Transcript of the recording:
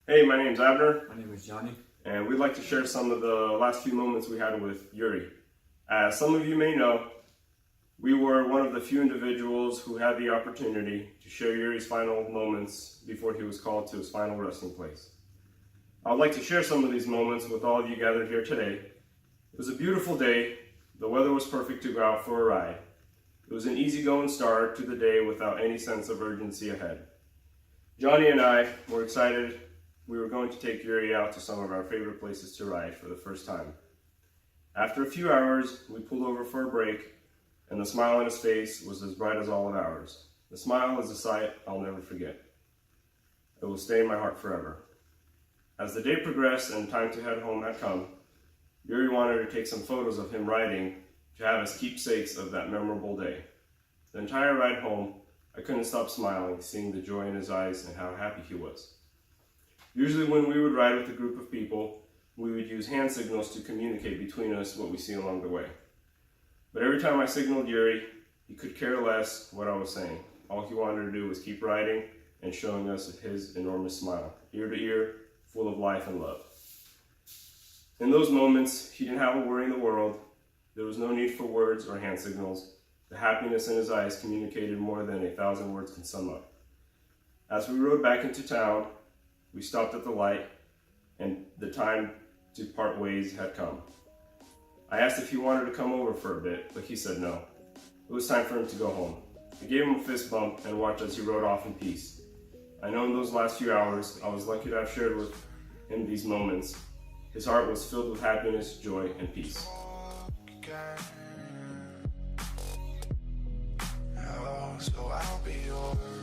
Hey, my name's Abner, My name is Johnny. and we'd like to share some of the last few moments we had with Yuriy. As some of you may know, we were one of the few individuals who had the opportunity to share Yuriy's final moments before he was called to his final resting place. I would like to share some of these moments with all of you gathered here today. It was a beautiful day. The weather was perfect to go out for a ride. It was an easygoing start to the day without any sense of urgency ahead. Johnny and I were excited. We were going to take Yuriy out to some of our favorite places to ride for the first time. After a few hours, we pulled over for a break, and the smile on his face was as bright as all of ours. The smile is a sight I'll never forget. It will stay in my heart forever. As the day progressed and time to head home had come, Yuriy wanted to take some photos of him riding to have as keepsakes of that memorable day. The entire ride home, I couldn't stop smiling, seeing the joy in his eyes and how happy he was. Usually when we would ride with a group of people, we would use hand signals to communicate between us what we see along the way. But every time I signaled Yuriy, he could care less what I was saying. All he wanted to do was keep riding and showing us his enormous smile, ear to ear, full of life and love. In those moments, he didn't have a worry in the world. There was no need for words or hand signals. The happiness in his eyes communicated more than 1,000 words can sum up. As we rode back into town, we stopped at the light, and the time to part ways had come. I asked if he wanted to come over for a bit, but he said no. It was time for him to go home. I gave him a fist bump and watched as he rode off in peace. I know in those last few hours, I was lucky to have shared with him these moments. His heart was filled with happiness, joy, and peace. So I'll be yours.